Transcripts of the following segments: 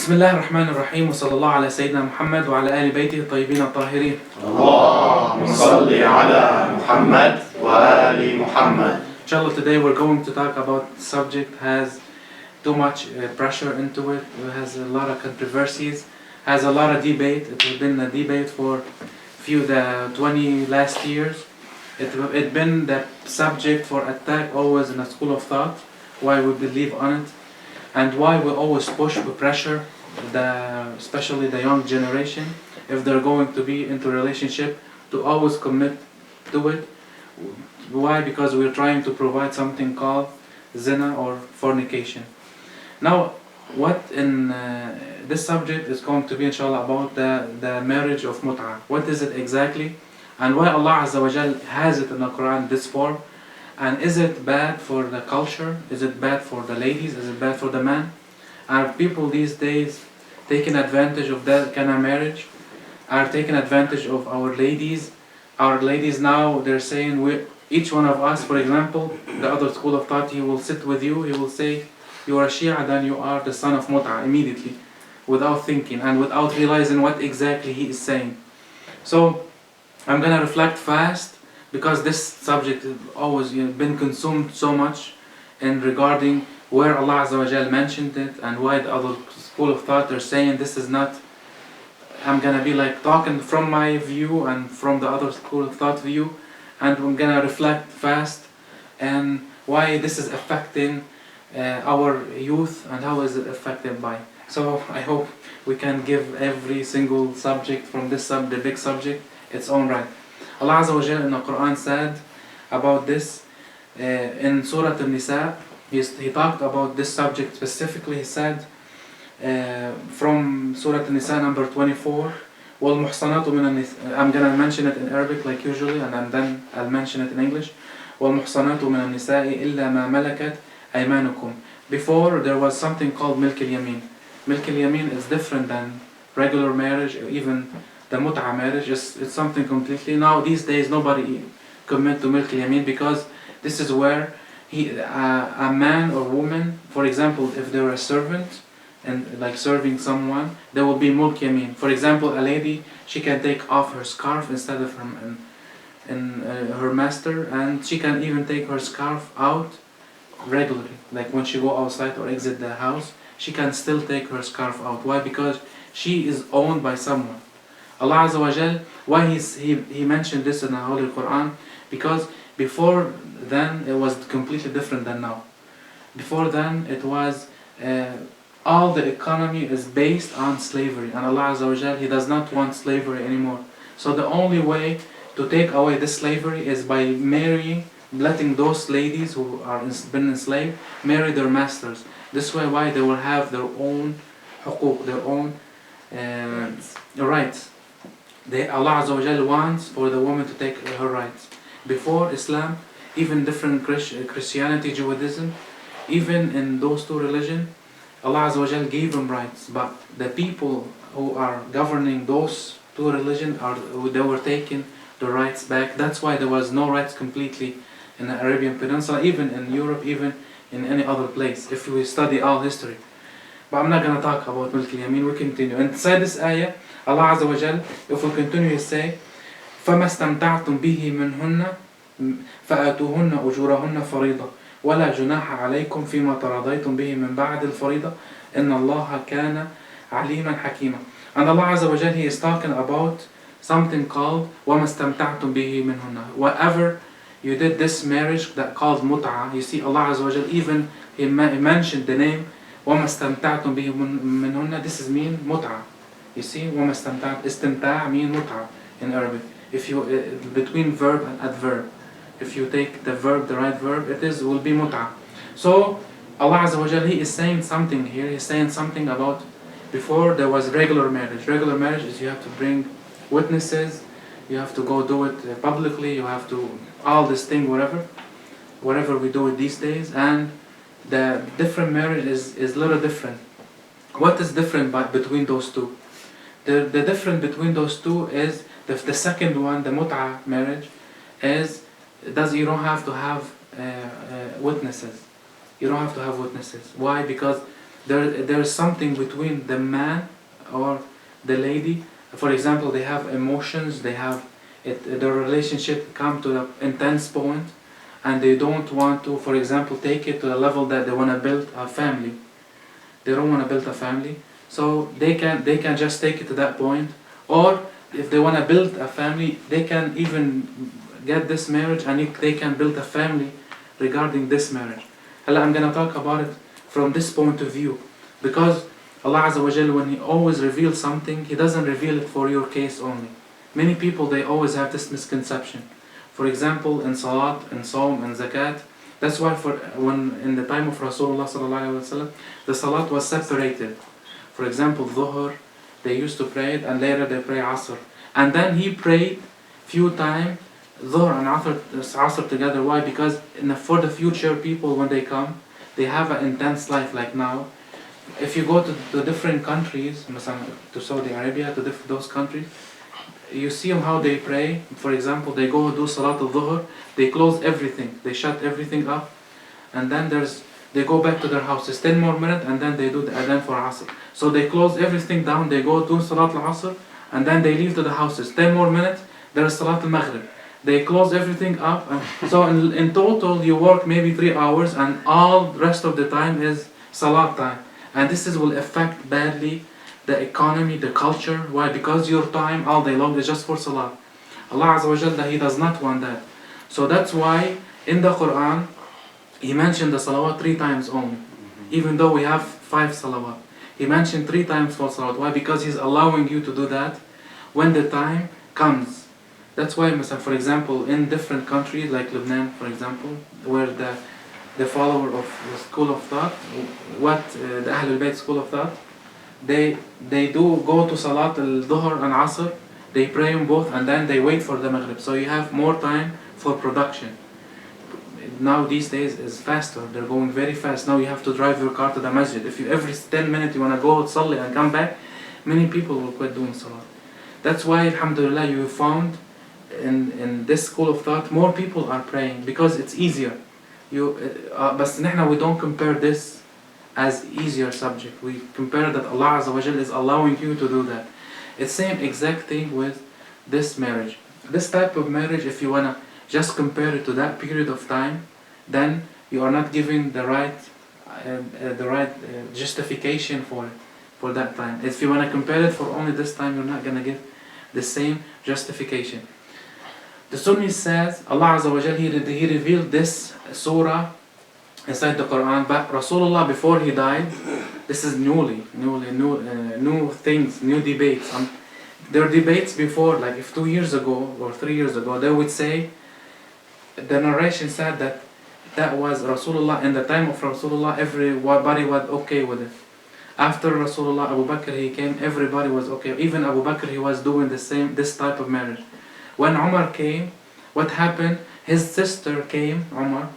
بسم الله الرحمن الرحيم وصلى الله على سيدنا محمد وعلى آل بيته الطيبين الطاهرين. اللهم صل على محمد وآل محمد. Inshallah, today we're going to talk about the subject has too much pressure into it, has a lot of controversies, has a lot of debate. It has been a debate for the 20 last years. It's been the subject for attack always in a school of thought, why we believe on it, and why we always push, we pressure, especially the young generation, if they're going to be into a relationship, to always commit to it. Why? Because we're trying to provide something called zina or fornication. Now, what in this subject is going to be, inshallah, about the marriage of Motaa. What is it exactly? And why Allah Azza wa Jal has it in the Quran this form? And is it bad for the culture? Is it bad for the ladies? Is it bad for the man? Are people these days taking advantage of that kind of marriage? Are taking advantage of our ladies? Our ladies now, they're saying, each one of us, for example, the other school of thought, he will sit with you, he will say, you are Shia, then you are the son of Motaa, immediately, without thinking and without realizing what exactly he is saying. So, I'm going to reflect fast, because this subject has always been consumed so much in regarding where Allah Azza wa Jal mentioned it and why the other school of thought are saying this is not. I'm gonna be like talking from my view and from the other school of thought view, and I'm gonna reflect fast and why this is affecting our youth and how is it affected by. So I hope we can give every single subject from this the big subject its own right. Allah Azza wa Jal in the Quran said about this in Surah An-Nisa. He talked about this subject specifically. He said from Surah An-Nisa number 24, وَالْمُحْصَنَاتُ مِنَ النِّسَاءِ. I'm gonna mention it in Arabic like usually, and then I'll mention it in English. وَالْمُحْصَنَاتُ مِنَ النِّسَاءِ إِلَّا مَا مَلَكَتْ أَيْمَانُكُمْ. Before there was something called Milk al-Yamin. Milk al-Yamin is different than regular marriage, or even the Mut'a marriage. It's something completely. Now these days nobody commit to Milk al-Yamin, because this is where a man or woman, for example, if they're a servant and like serving someone, there will be Mulk Yamin. For example, a lady, she can take off her scarf instead of her master, and she can even take her scarf out regularly, like when she go outside or exit the house, she can still take her scarf out. Why? Because she is owned by someone. Allah Azza wa Jal, why he mentioned this in the Holy Quran? Because before then it was completely different than now. Before then it was all the economy is based on slavery, and Allah Azza wa Jal, He does not want slavery anymore. So the only way to take away this slavery is by marrying, letting those ladies who are been enslaved marry their masters. This way, why they will have their own huquq, their own rights. Allah Azza wa Jal wants for the woman to take her rights. Before Islam, even different Christianity, Judaism, even in those two religions, Allah Azza wa Jal gave them rights, but the people who are governing those two religions, they were taking the rights back. That's why there was no rights completely in the Arabian Peninsula, even in Europe, even in any other place, if we study all history. But I'm not going to talk about Milk al-Yamin, we continue. Inside this ayah, Allah Azza wa Jal, if we continue, He say, فَمَا اسْتَمْتَعْتُمْ بِهِ مِنْهُنَّ فَآتُوهُنَّ أُجُورَهُنَّ فَرِيضَةً وَلَا جُنَاحَ عَلَيْكُمْ فِيمَا تَرَاضَيْتُمْ بِهِ مِنْ بَعْدِ الْفَرِيضَةِ إِنَّ اللَّهَ كَانَ عَلِيمًا حَكِيمًا. And Allah Azza wa Jal, He is talking about something called وَمَا اسْتَمْتَعْتُمْ بِهِ مِنْهُنَّ. Whatever you did this marriage that called Mut'a, you see Allah Azza wa Jal, even He mentioned the name وَمَا اسْتَمْتَعْتُمْ بِهِ مِنْهُنَّ. This is mean Mut'a. You see, وَمَا اسْتَمْتَعْتُمْ, istimta' mean Mut'a in Arabic. If you between verb and adverb, if you take the verb, the right verb, will be Mut'a. So Allah Azza wa Jal, He is saying something here. He's saying something about before there was regular marriage. Regular marriage is you have to bring witnesses, you have to go do it publicly, you have to all this thing, whatever we do it these days. And the different marriage is a little different. What is different between those two? The difference between those two is the second one, the Mut'a marriage, is you don't have to have witnesses. You don't have to have witnesses. Why? Because There's something between the man or the lady. For example, they have emotions, they have their relationship come to an intense point, and they don't want to, for example, take it to the level that they want to build a family. They don't want to build a family, so they can just take it to that point. Or if they want to build a family, they can even get this marriage, and they can build a family regarding this marriage. I'm gonna talk about it from this point of view, because Allah Azza wa Jal, when He always reveals something, He doesn't reveal it for your case only. Many people, they always have this misconception. For example, in Salat, in Sawm, and Zakat, that's why when in the time of Rasulullah sallallahu alaihi wasallam, the Salat was separated. For example, Dhuhr, they used to pray it, and later they pray Asr. And then He prayed few times Dhuhr and Asr together. Why? Because for the future people, when they come, they have an intense life like now. If you go to different countries, to Saudi Arabia, to those countries, you see them how they pray. For example, they go do Salat al-Dhuhr, they close everything, they shut everything up, and then they go back to their houses 10 more minutes, and then they do the adhan for Asr. So they close everything down, they go do Salat al-Asr, and then they leave to the houses 10 more minutes, there's Salat al-Maghrib. They close everything up, and so in total you work maybe 3 hours, and all the rest of the time is Salat time. And this will affect badly the economy, the culture. Why? Because your time all day long is just for Salat. Allah Azza wa Jalla, He does not want that. So that's why in the Quran He mentioned the salawat 3 times only. Even though we have 5 salawat, He mentioned 3 times for salawat. Why? Because He's allowing you to do that when the time comes. That's why, for example, in different countries like Lebanon, for example, where the follower of the school of thought, the Ahlul Bayt school of thought, they do go to Salat al-Dhuhr and Asr, they pray them both, and then they wait for the Maghrib. So you have more time for production. Now these days is faster, they're going very fast. Now you have to drive your car to the masjid. If you every 10 minutes you want to go Salli and come back, many people will quit doing Salat. That's why, alhamdulillah, you found in this school of thought more people are praying because it's easier. But we don't compare this as easier subject. We compare that Allah Azza wa Jal is allowing you to do that. It's same exact thing with this marriage. This type of marriage, if you wanna just compare it to that period of time, then you are not giving the right justification for that time. If you wanna compare it for only this time, you're not gonna give the same justification. The Sunni says Allah Azza wa Jal, He revealed this surah inside the Quran, but Rasulullah, before he died, this is new things, new debates. There are debates before, like if 2 years ago or 3 years ago, they would say, the narration said that was Rasulullah, in the time of Rasulullah, everybody was okay with it. After Rasulullah, Abu Bakr, he came, everybody was okay. Even Abu Bakr, he was doing this type of marriage. When Umar came, what happened? His sister came, Umar,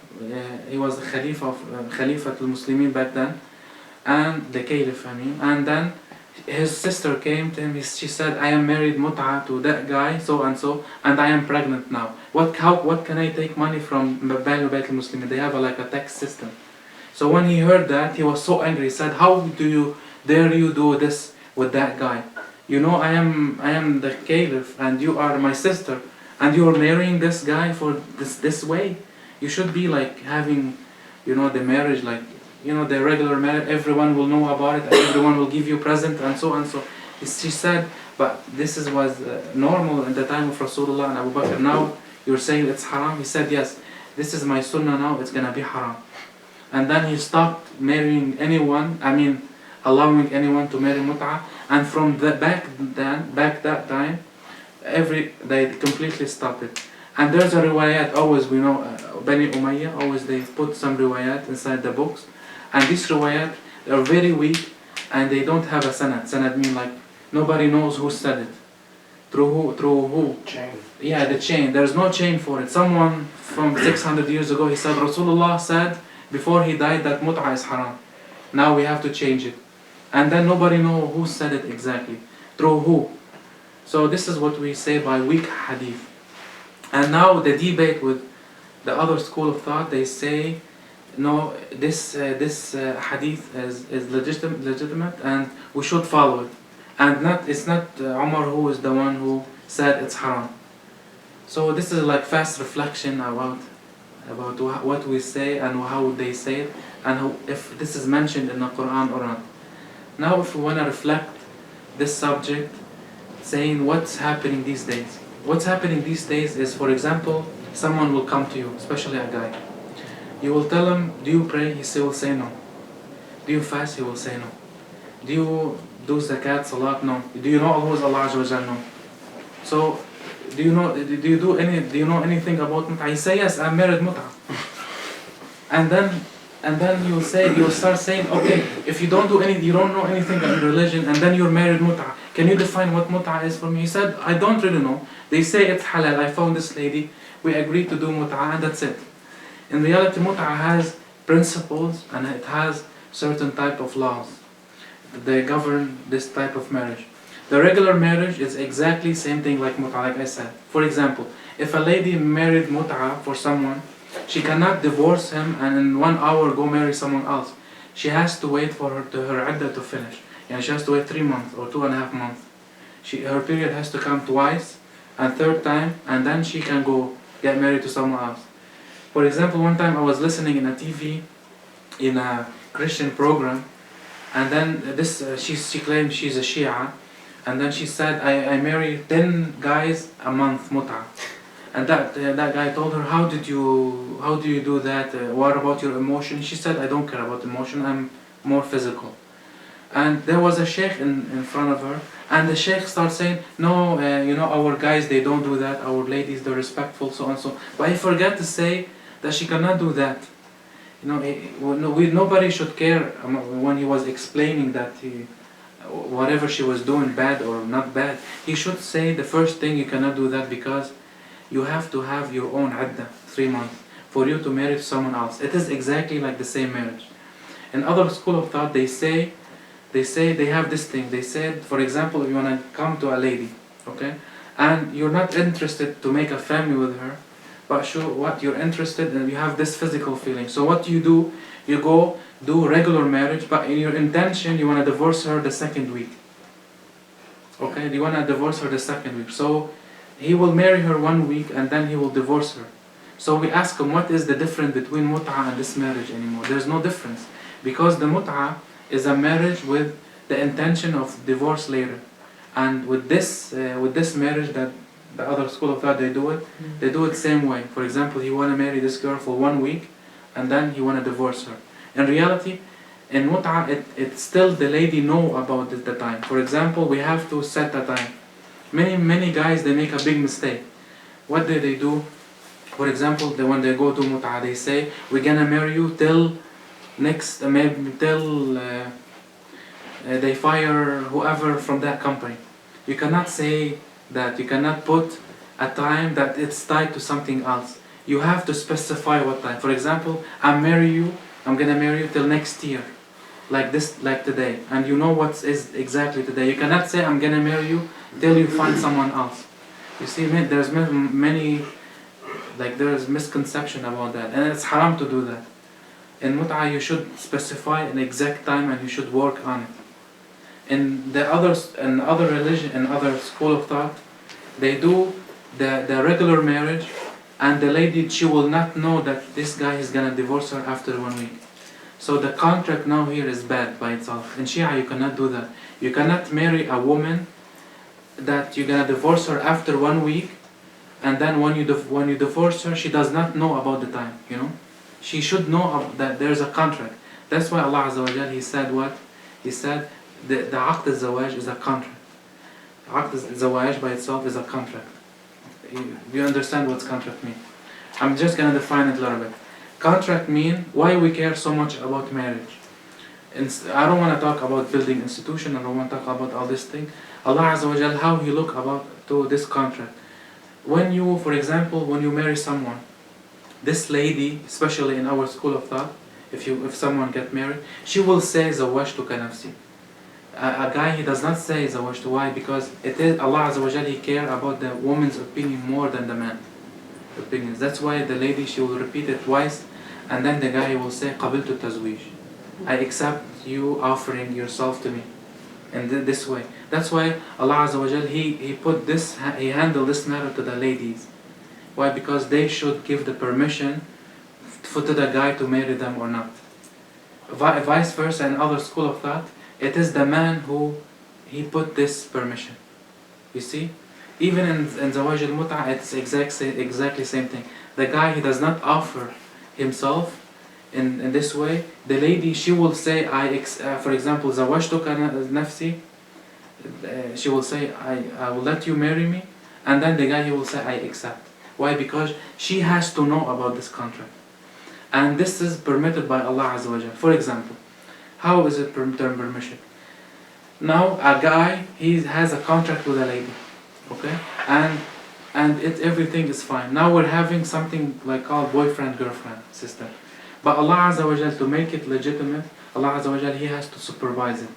he was the Khalifa al-Muslimin back then, and the Caliph, and then his sister came to him. She said, I am married Motaa to that guy, so and so, and I am pregnant now. What can I take money from Bayt al-Muslimin? They have like a tax system. So when he heard that, he was so angry. He said, how dare you do this with that guy? You know, I am the Caliph, and you are my sister, and you are marrying this guy for this way. You should be like having, the marriage, like, the regular marriage. Everyone will know about it, and everyone will give you present, and so and so. She said, but this was normal in the time of Rasulullah and Abu Bakr. Now you're saying it's haram. He said, yes, this is my sunnah now. It's gonna be haram. And then he stopped marrying anyone. Allowing anyone to marry Mut'ah. And from back that time, they completely stopped it. And there's a riwayat, always we know, Bani Umayyah, always they put some riwayat inside the books. And these riwayat are very weak, and they don't have a sanad. Sanad means like, nobody knows who said it. Through who? Chain. Yeah, the chain. There's no chain for it. Someone from 600 years ago, he said, Rasulullah said, before he died, that Mut'ah is haram. Now we have to change it. And then nobody knows who said it exactly. Through who? So this is what we say by weak hadith. And now the debate with the other school of thought, they say no, this hadith is legitimate, and we should follow it. And it's not Umar who is the one who said it's haram. So this is like fast reflection about what we say and how they say it, and how, if this is mentioned in the Quran or not. Now if we want to reflect this subject, saying what's happening these days. What's happening these days is, for example, someone will come to you, especially a guy. You will tell him, do you pray? He will say no. Do you fast? He will say no. Do you do zakat, salat? No. Do you know who is Allah Azza wa Jal? No. So, do you know anything about Motaa? He say yes, I'm married Motaa. And then you'll start saying, okay, if you don't know anything about religion, and then you're married Motaa, can you define what Motaa is for me? He said, I don't really know. They say it's halal. I found this lady, we agreed to do Motaa, and that's it. In reality, Motaa has principles and it has certain type of laws. They govern this type of marriage. The regular marriage is exactly same thing like Motaa, like I said. For example, if a lady married Motaa for someone, she cannot divorce him and in 1 hour go marry someone else. She has to wait for her iddah to finish. She has to wait 3 months or 2.5 months. Her period has to come twice, and third time, and then she can go get married to someone else. For example, one time I was listening in a TV, in a Christian program, and then she claimed she's a Shia, and then she said, I marry 10 guys a month, Motaa. And that guy told her, how do you do that? What about your emotion? She said, I don't care about emotion, I'm more physical. And there was a sheikh in front of her, and the sheikh starts saying, no, our guys, they don't do that, our ladies, they're respectful, so on so. But he forgot to say that she cannot do that. Nobody should care when he was explaining that whatever she was doing, bad or not bad. He should say the first thing, you cannot do that because you have to have your own iddah, 3 months, for you to marry someone else. It is exactly like the same marriage. In other school of thought, they have this thing. They said, for example, if you want to come to a lady, okay, and you're not interested to make a family with her, but what you're interested in, you have this physical feeling. So what you do, you go do regular marriage, but in your intention, you want to divorce her the second week. Okay, you want to divorce her the second week. So he will marry her 1 week and then he will divorce her. So we ask him, what is the difference between Motaa and this marriage anymore? There's no difference, because the Motaa is a marriage with the intention of divorce later, and with this marriage that the other school of thought, they do it same way. For example, he want to marry this girl for 1 week, and then he want to divorce her. In reality, in Motaa, it's still the lady know about the time. For example, we have to set a time. Many guys, they make a big mistake. What they do? For example, when they go to Motaa, they say, we're gonna marry you till next, maybe till they fire whoever from that company. You cannot say that. You cannot put a time that it's tied to something else. You have to specify what time. For example, I'm gonna marry you till next year, like today, and you know what is exactly today. You cannot say I'm gonna marry you till you find someone else. You see, there's there's misconception about that, and it's haram to do that. In Mut'ah, you should specify an exact time and you should work on it. In other religion, in other school of thought, they do the regular marriage, and the lady, she will not know that this guy is gonna divorce her after 1 week. So the contract now here is bad by itself. In Shia, you cannot do that. You cannot marry a woman that you're gonna divorce her after 1 week, and then when you divorce her, she does not know about the time. She should know that there's a contract. That's why Allah Azza wa Jal, He said what? He said the Aqd al-Zawaj is a contract. Aqd al-Zawaj by itself is a contract. You understand what contract means? I'm just gonna define it a little bit. Contract mean why we care so much about marriage. I don't want to talk about building institution. I don't want to talk about all this thing. Allah Azza wa Jal, how He look to this contract. When you, for example, when you marry someone, this lady, especially in our school of thought, if someone get married, she will say zawajtuka nafsi. A guy, he does not say zawajtu. Why? Because it is Allah Azza wa Jal, He care about the woman's opinion more than the man opinions. That's why the lady, she will repeat it twice, and then the guy will say قبلت التزويج, I accept you offering yourself to me in this way. That's why Allah Azza wa Jal, he put this, he handled this matter to the ladies. Why? Because they should give the permission to the guy to marry them or not. Vice versa, in other school of thought, it is the man who he put this permission. You see, even in Zawaj al-Mut'a, it's exactly same thing. The guy, he does not offer himself in this way. The lady, she will say, for example, Zawajtuka nafsi, she will say, I will let you marry me, and then the guy, he will say, I accept. Why? Because she has to know about this contract. And this is permitted by Allah Azza wa Jal. For example, how is it term permission? Now a guy, he has a contract with a lady, okay, and everything is fine. Now we're having something like called boyfriend girlfriend system, but Allah Azza wa Jal, to make it legitimate, Allah Azza wa Jal, he has to supervise it.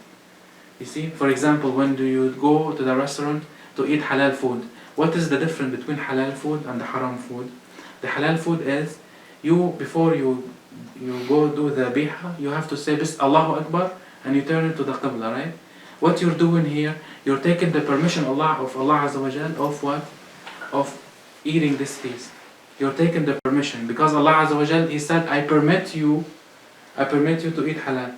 You see, for example, when do you go to the restaurant to eat halal food? What is the difference between halal food and the haram food? The halal food is, before you go do the biha, you have to say Allahu Akbar and you turn it to the Qibla, right? What you're doing here, you're taking the permission of Allah Azza wa Jal of what? Of eating this feast. You're taking the permission because Allah Azza wa Jal, he said, I permit you to eat halal.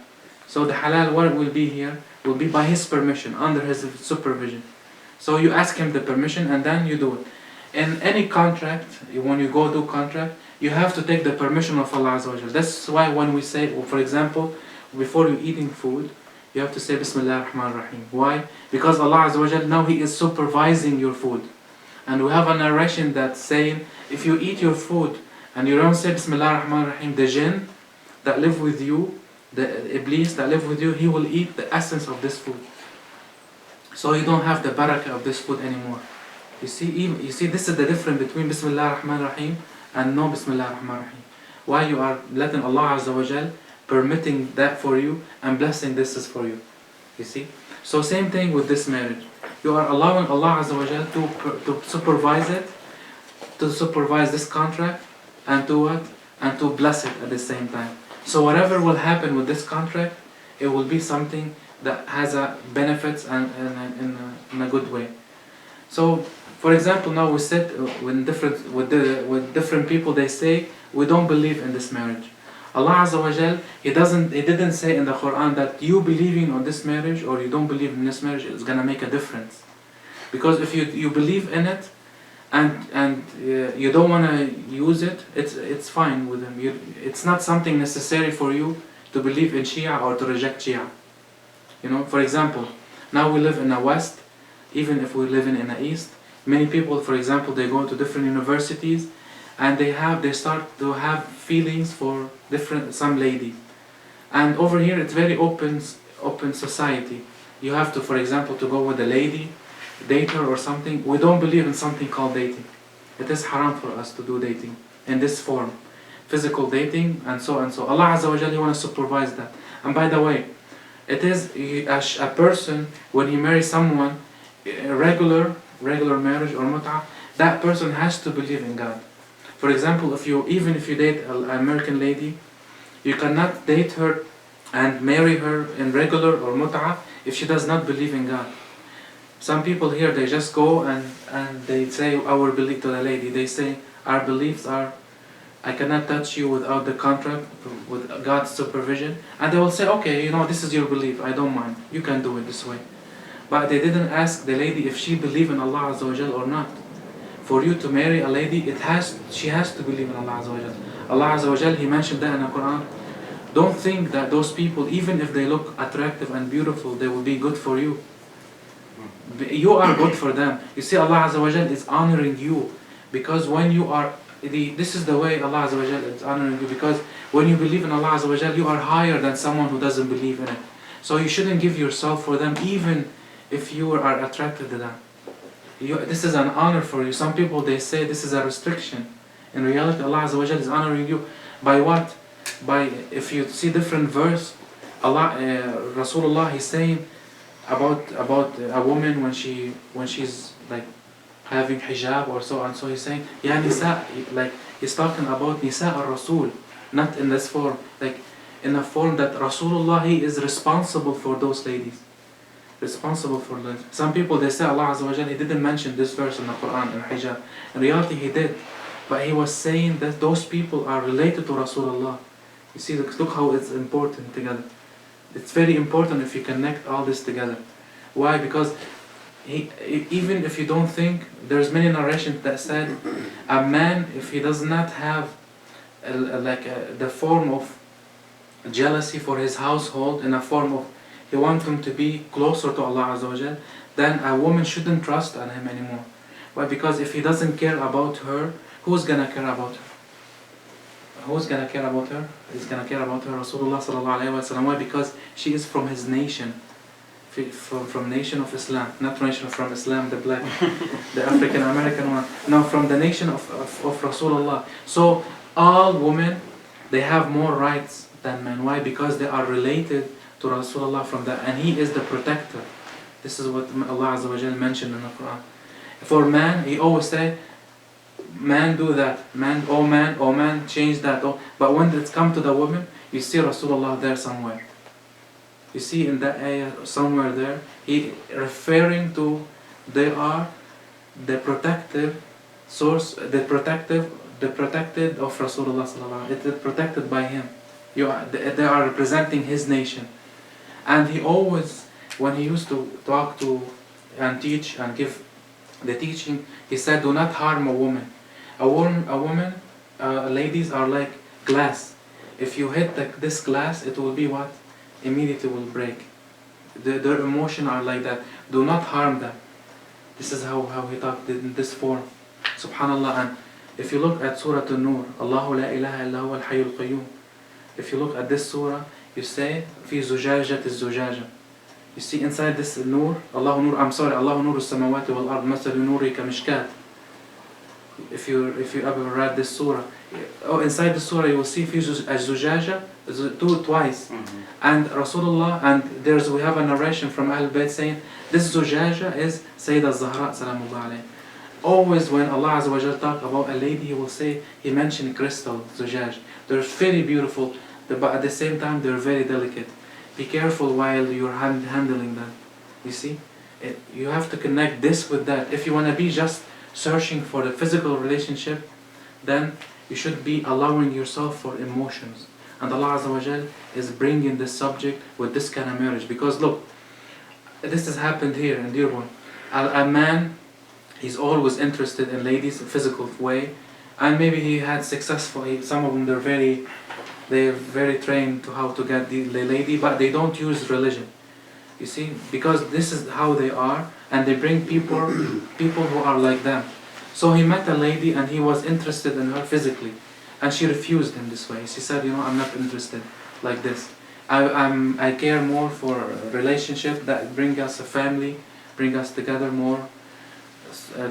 So the halal, what will be here, will be by his permission, under his supervision. So you ask him the permission and then you do it. In any contract, when you go do contract, you have to take the permission of Allah Azza wa Jal. That's why when we say, for example, before you eating food, you have to say Bismillah ar-Rahman ar-Rahim. Why? Because Allah Azza wa Jal, now He is supervising your food. And we have a narration that's saying, if you eat your food and you don't say Bismillah ar-Rahman ar-Rahim, the jinn that live with you, the iblis that live with you, he will eat the essence of this food. So you don't have the barakah of this food anymore. You see, this is the difference between Bismillah ar-Rahman ar-Rahim and no Bismillah ar-Rahman ar-Rahim. Why you are letting Allah Azza wa Jal permitting that for you and blessing this is for you. You see? So same thing with this marriage. You are allowing Allah Azza wa Jal to supervise it, to supervise this contract, and to what? And to bless it at the same time. So whatever will happen with this contract, it will be something that has a benefits and in a good way. So, for example, now we sit with different people. They say we don't believe in this marriage. Allah Azza wa Jal, He didn't say in the Quran that you believing on this marriage or you don't believe in this marriage is gonna make a difference. Because if you believe in it and you don't wanna use it, it's fine with them. It's not something necessary for you to believe in Shia or to reject Shia. You know, for example, now we live in the West, even if we live in the East. Many people, for example, they go to different universities and they start to have feelings for some lady. And over here it's very open society. You have to, for example, to go with a lady, date her or something. We don't believe in something called dating. It is haram for us to do dating in this form. Physical dating and so and so. Allah Azza wa Jalla, He wants to supervise that. And by the way, it is a person, when he marries someone, regular marriage or mut'ah, that person has to believe in God. For example, even if you date an American lady, you cannot date her and marry her in regular or mut'ah if she does not believe in God. Some people here, they just go and they say our belief to the lady. They say our beliefs are, I cannot touch you without the contract, with God's supervision. And they will say, okay, this is your belief, I don't mind, you can do it this way. But they didn't ask the lady if she believed in Allah Azza wa Jal or not. For you to marry a lady, she has to believe in Allah Azza wa Jal. Allah Azza wa Jal, He mentioned that in the Quran. Don't think that those people, even if they look attractive and beautiful, they will be good for you. You are good for them. You see, Allah Azza wa Jal is honoring you, because when you are, this is the way Allah Azza wa Jal is honoring you, because when you believe in Allah Azza wa Jal, you are higher than someone who doesn't believe in it. So you shouldn't give yourself for them, even if you are attracted to them. This is an honor for you. Some people, they say this is a restriction. In reality, Allah Azza wa Jal is honoring you by what? By, if you see different verse, Rasulullah, he's saying about a woman when she's like having hijab or so and so. He's saying, Ya Nisa, like he's talking about Nisa al-Rasul, not in this form, like in a form that Rasulullah, he is responsible for those ladies. Responsible for them. Some people, they say Allah Azza wa Jal, he didn't mention this verse in the Quran, in hijab. In reality, he did. But he was saying that those people are related to Rasulullah. You see, look how it's important together. It's very important if you connect all this together. Why? Because even if you don't think, there's many narrations that said a man, if he does not have the form of jealousy for his household, in a form of he wants him to be closer to Allah Azza wa Jal, then a woman shouldn't trust on him anymore. Why? Because if he doesn't care about her, who's gonna care about her? Who's gonna care about her? He's gonna care about her, Rasulullah sallallahu alaihi wasallam. Why? Because she is from his nation, from nation of Islam, not nation from Islam, the black, the African American one. No, from the nation of Rasulullah. So all women, they have more rights than men. Why? Because they are related to Rasulullah from that, and he is the protector. This is what Allah Azza wa Jal mentioned in the Quran. For man, he always say, man do that, oh man, change that. Oh. But when it's come to the woman, you see Rasulullah there somewhere. You see in that ayah somewhere there, he referring to they are the protective source, the protected of Rasulullah sallallahu alaihi wasallam. It is protected by him. They are representing his nation. And he always, when he used to talk to and teach and give the teaching, he said, do not harm a woman. Ladies are like glass. If you hit this glass, it will be what? Immediately will break. Their emotions are like that. Do not harm them. This is how he talked in this form. Subhanallah. And if you look at Surah An-Nur, Allahu la ilaha illa huwa al-hayyul qayyum. If you look at this surah, you say, fi zujajat az-zujaja. You see inside this nur, Allahu nuru as-samawati wal ard, mathalu nuri ka mishkat. If you ever read this surah, inside the surah you will see fi az-zujaja, twice. And Rasulullah, and we have a narration from Ahl Bayt saying, this zujaja is Sayyidah Zahra salamullah alayhi. Always when Allah Azza wa Jal talk about a lady, he mentioned crystal, zujaj. They're very beautiful, but at the same time they're very delicate. Be careful while you're handling them. You see, you have to connect this with that. If you want to be just searching for the physical relationship, then you should be allowing yourself for emotions. And Allah Azza wa Jal is bringing this subject with this kind of marriage. Because look, this has happened here in Dearborn. A man, he's always interested in ladies, physical way, and maybe he had successful. Some of them they're very trained to how to get the lady, but they don't use religion. You see, because this is how they are, and they bring people who are like them. So he met a lady, and he was interested in her physically, and she refused him this way. She said, I'm not interested like this. I care more for a relationship that bring us a family, bring us together more.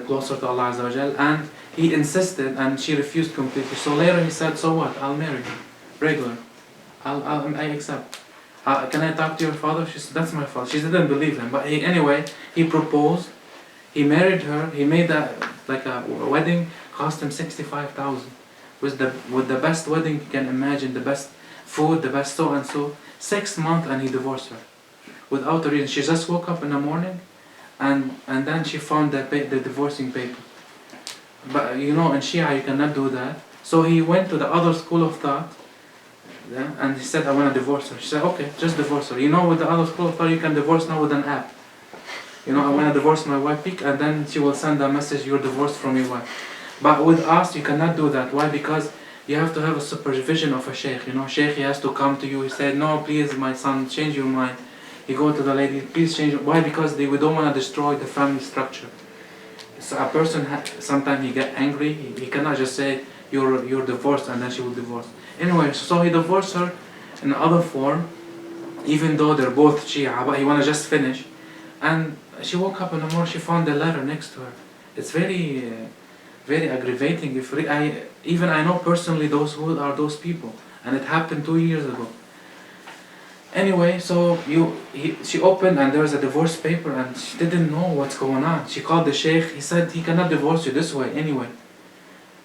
Closer to Allah Azza wa Jal, and he insisted and she refused completely. So later he said, so what, I'll marry you, regular, I accept. Can I talk to your father? She said, that's my father. She didn't believe him, but anyway, he proposed, he married her, he made a wedding, cost him 65,000, with the best wedding you can imagine, the best food, the best so and so. 6 months and he divorced her, without a reason. She just woke up in the morning, and then she found the divorcing paper. But in Shia you cannot do that. So he went to the other school of thought, and he said, I want to divorce her. She said, okay, just divorce her. With the other school of thought you can divorce now with an app. I want to divorce my wife, and then she will send a message, you're divorced from your wife. But with us you cannot do that. Why? Because you have to have a supervision of a sheikh. Sheikh, he has to come to you. He said, no, please my son, change your mind. You go to the lady, please change. Why? Because we don't want to destroy the family structure. So a person, sometimes he get angry. He cannot just say you're divorced and then she will divorce. Anyway, so he divorced her in other form, even though they're both Shia, but he want to just finish. And she woke up in the morning, she found the letter next to her. It's very, very aggravating. I know personally who are those people, and it happened 2 years ago. Anyway, so she opened and there was a divorce paper and she didn't know what's going on. She called the sheikh. He said he cannot divorce you this way anyway.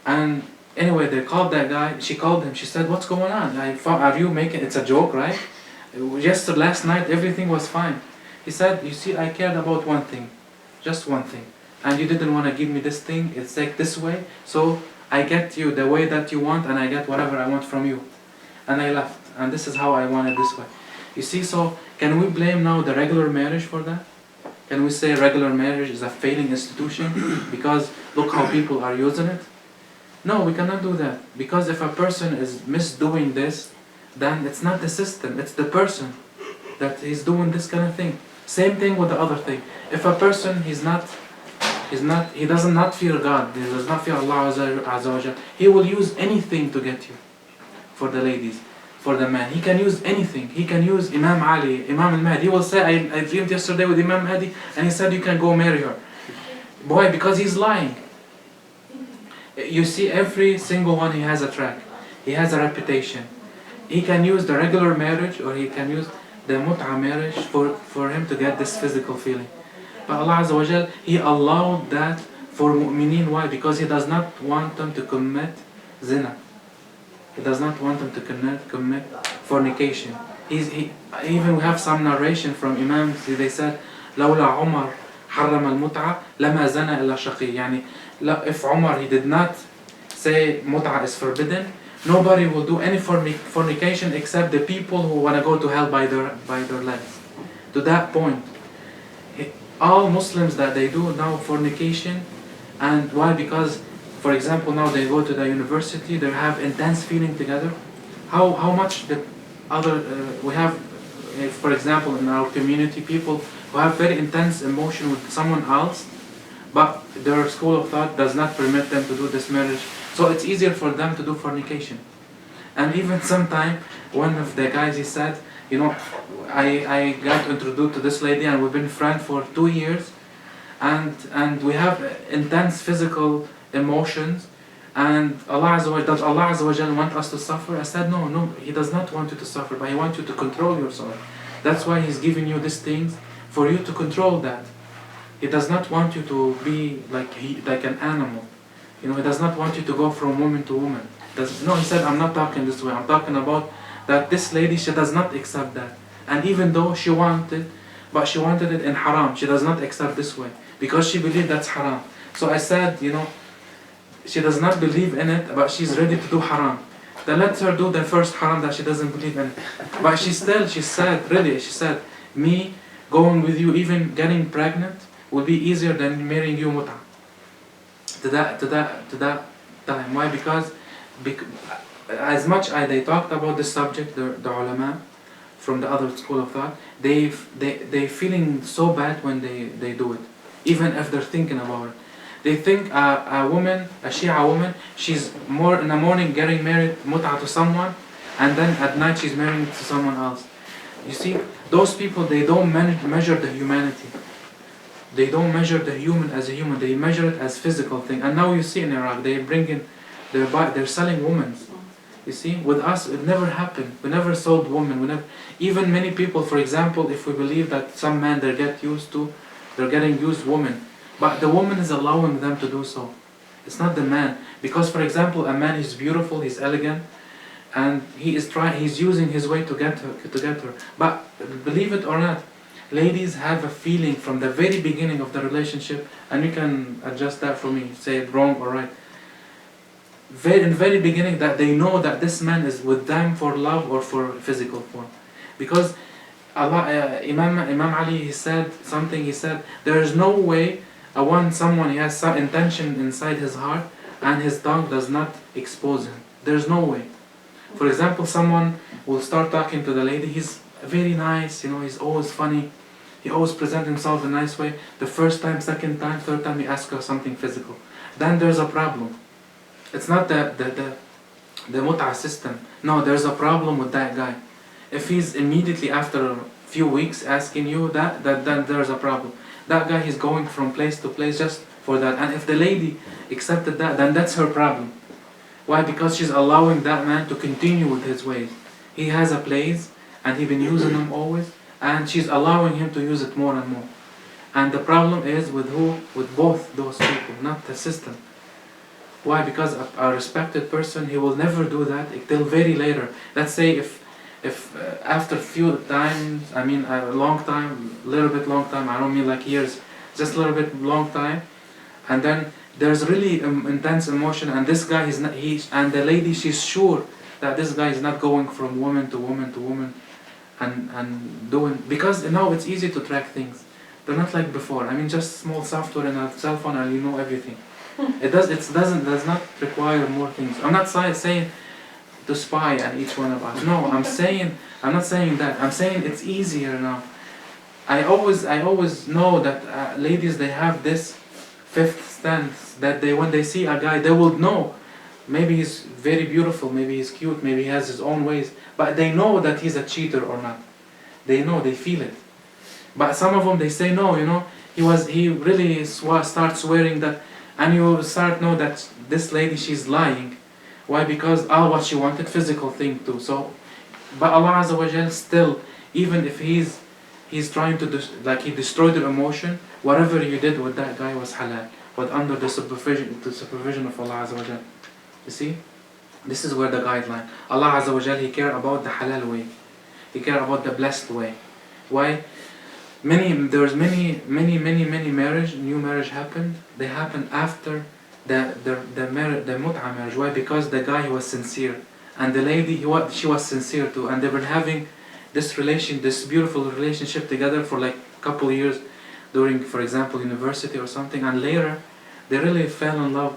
And Anyway, they called that guy. She called him. She said, "What's going on? Are you making? It's a joke, right? Just last night everything was fine." He said, "You see, I cared about one thing, just one thing, and you didn't want to give me this thing. It's like this way, so I get you the way that you want, and I get whatever I want from you, and I left. And this is how I want it this way." You see, so can we blame now the regular marriage for that? Can we say regular marriage is a failing institution because look how people are using it? No, we cannot do that. Because if a person is misdoing this, then it's not the system, it's the person that is doing this kind of thing. Same thing with the other thing. If a person he does not fear God, he does not fear Allah Azza wa Jal, he will use anything to get you. For the ladies, for the man, he can use anything. He can use Imam Ali, Imam al-Mahdi. He will say, I dreamed yesterday with Imam Mahdi, and he said you can go marry her. Boy, because he's lying. You see, every single one, he has a track. He has a reputation. He can use the regular marriage or he can use the Motaa marriage for him to get this physical feeling. But Allah Azza wa Jal, He allowed that for mu'mineen. Why? Because He does not want them to commit zina. He does not want them to commit fornication. Even we have some narration from Imams, they said, لولا عمر حرم المتعة لما زنى إلا شقي. يعني if Umar he did not say mut'a is forbidden, nobody will do any fornication except the people who want to go to hell by their legs. To that point, all Muslims that they do now fornication, and why? Because, for example, now they go to the university, they have intense feeling together. How much the other we have, for example, in our community, people who have very intense emotion with someone else, but their school of thought does not permit them to do this marriage, so it's easier for them to do fornication. And even sometime, one of the guys, he said, you know, I got introduced to this lady and we've been friends for 2 years, and we have intense physical emotions, and does Allah Azza wa Jal want us to suffer? I said, no, He does not want you to suffer, but He wants you to control yourself. That's why He's giving you these things, for you to control that. He does not want you to be like an animal. You know, He does not want you to go from woman to woman. He said, I'm not talking this way. I'm talking about that this lady, she does not accept that. And even though she wanted it in haram, she does not accept this way. Because she believed that's haram. So I said, you know, she does not believe in it, but she's ready to do haram. Then let her do the first haram that she doesn't believe in it. But she said, me going with you, even getting pregnant, will be easier than marrying you muta. To that time. Why? Because as much as they talked about this subject, the ulama from the other school of thought, they feeling so bad when they do it, even if they're thinking about it. They think a woman, a Shia woman, she's more in the morning getting married muta to someone, and then at night she's marrying to someone else. You see, those people, they don't measure the humanity. They don't measure the human as a human. They measure it as physical thing. And now you see in Iraq, they're selling women. You see, with us it never happened. We never sold women. Even many people, for example, if we believe that some men they're getting used women, but the woman is allowing them to do so. It's not the man, because for example, a man is beautiful, he's elegant, and he's using his way to get her. But believe it or not, ladies have a feeling from the very beginning of the relationship, and you can adjust that for me, say it wrong or right. In the very beginning, that they know that this man is with them for love or for physical form, because Imam Ali, he said something. He said there is no way someone he has some intention inside his heart and his tongue does not expose him. There's no way. For example, someone will start talking to the lady. He's very nice, you know. He's always funny. He always presents himself in a nice way. The first time, second time, third time, he asks her something physical. Then there's a problem. It's not the mut'a system. No, there's a problem with that guy. If he's immediately after a few weeks asking you that then there's a problem. That guy is going from place to place just for that. And if the lady accepted that, then that's her problem. Why? Because she's allowing that man to continue with his ways. He has a place, and he's been using them always, and she's allowing him to use it more and more. And the problem is with who? With both those people, not the system. Why? Because a respected person, he will never do that till very later. Let's say if after few times, I mean a long time, little bit long time, I don't mean like years, just a little bit long time, and then there's really intense emotion, and this guy is not, and the lady, she's sure that this guy is not going from woman to woman to woman, and doing, because now it's easy to track things. They're not like before. I mean, just small software in a cell phone and you know everything. Does not require more things. I'm not saying to spy on each one of us. No, I'm not saying that. I'm saying it's easier now. I always know that ladies, they have this fifth sense that when they see a guy, they will know. Maybe he's very beautiful, maybe he's cute, maybe he has his own ways, but they know that he's a cheater or not. They know, they feel it. But some of them, they say no, he really starts swearing that, and you start know that this lady, she's lying. Why? Because all what she wanted, physical thing too. So, but Allah Azza wa Jal still, even if he's trying to he destroyed your emotion, whatever you did with that guy was halal, but under the supervision of Allah Azza wa Jal. You see, this is where the guideline. Allah Azza wa Jal, He care about the halal way. He care about the blessed way. Why? There's many marriage, new marriage happened. They happened after the Motaa marriage. Why? Because the guy, he was sincere, and the lady, she was sincere too, and they were having this beautiful relationship together for like a couple of years during, for example, university or something, and later they really fell in love.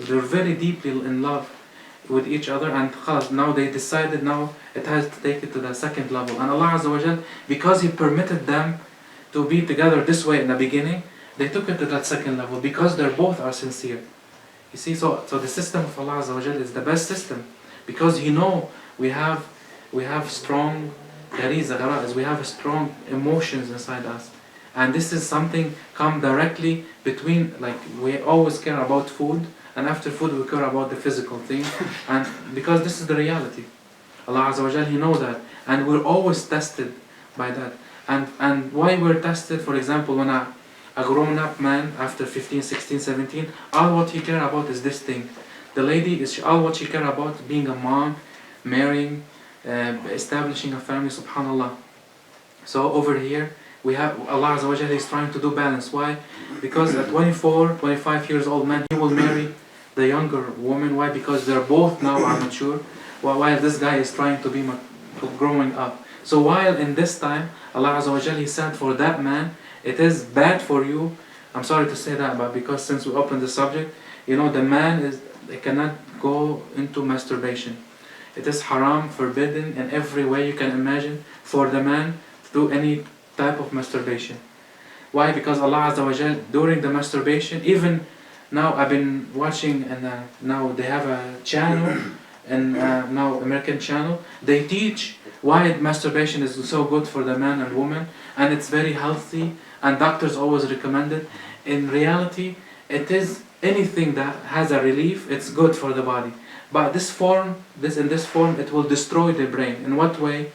They're very deeply in love with each other, and now they decided now it has to take it to the second level. And Allah Azza wa Jal, because He permitted them to be together this way in the beginning, they took it to that second level because they both are sincere. You see, so the system of Allah Azza wa Jal is the best system, because He know we have strong ghariza, we have strong emotions inside us, and this is something come directly between, like we always care about food, and after food we care about the physical thing, and because this is the reality. Allah Azza wa Jal, He knows that, and we're always tested by that. And why we're tested, for example, when a grown-up man after 15, 16, 17, all what he care about is this thing. The lady, is all what she care about being a mom, marrying, establishing a family, subhanallah. So over here, we have Allah Azza wa Jalla is trying to do balance. Why? Because at 24, 25 years old man, he will marry the younger woman. Why? Because they're both now are mature, while this guy is trying to be growing up. So while in this time, Allah Azza wa Jalla, He said for that man, it is bad for you. I'm sorry to say that, but because since we opened the subject, the man cannot go into masturbation. It is haram, forbidden in every way you can imagine for the man to do any type of masturbation. Why? Because Allah Azza wa Jal, during the masturbation, even now I've been watching, and now they have a channel, and now American channel, they teach why masturbation is so good for the man and woman, and it's very healthy, and doctors always recommend it. In reality, it is anything that has a relief, it's good for the body. But in this form, it will destroy the brain. In what way?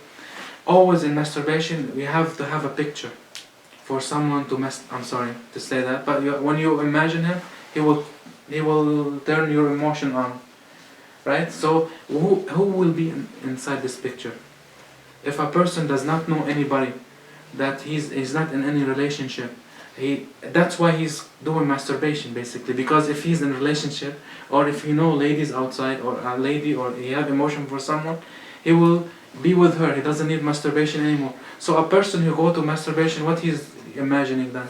Always in masturbation, we have to have a picture for someone to I'm sorry to say that, but when you imagine him, he will turn your emotion on, right? So who will be inside this picture? If a person does not know anybody, that he's not in any relationship, that's why he's doing masturbation basically. Because if he's in a relationship, or if ladies outside, or a lady, or he have emotion for someone, he will be with her. He doesn't need masturbation anymore. So a person who go to masturbation, what he's imagining then?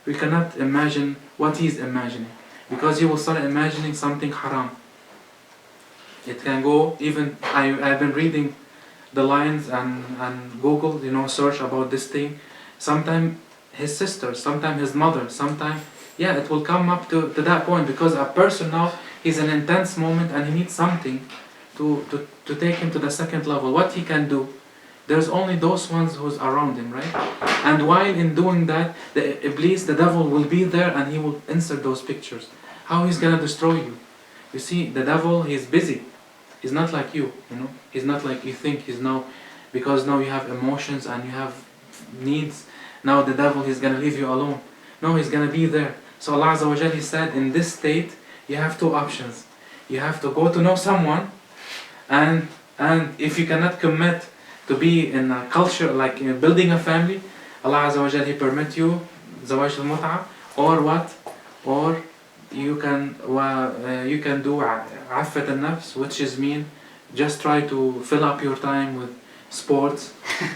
We cannot imagine what he's imagining, because he will start imagining something haram. It can go even, I've been reading the lines and Google, search about this thing. Sometimes his sister, sometimes his mother, sometimes, it will come up to that point, because a person now, he's in an intense moment and he needs something to take him to the second level. What he can do, there's only those ones who's around him, right? And while in doing that, the Iblis, the devil, will be there and he will insert those pictures. How he's gonna destroy you? You see, the devil, he's busy. He's not like you, He's not like you think he's now, because now you have emotions and you have needs. Now the devil, he's gonna leave you alone. No, he's gonna be there. So Allah Azza wa Jalla, He said, in this state, you have two options. You have to go to know someone, and if you cannot commit to be in a culture like building a family, Allah Azza wa Jal, He permit you zawaj al-mut'a, or what? Or you can do affat al-nafs, which is mean just try to fill up your time with sports,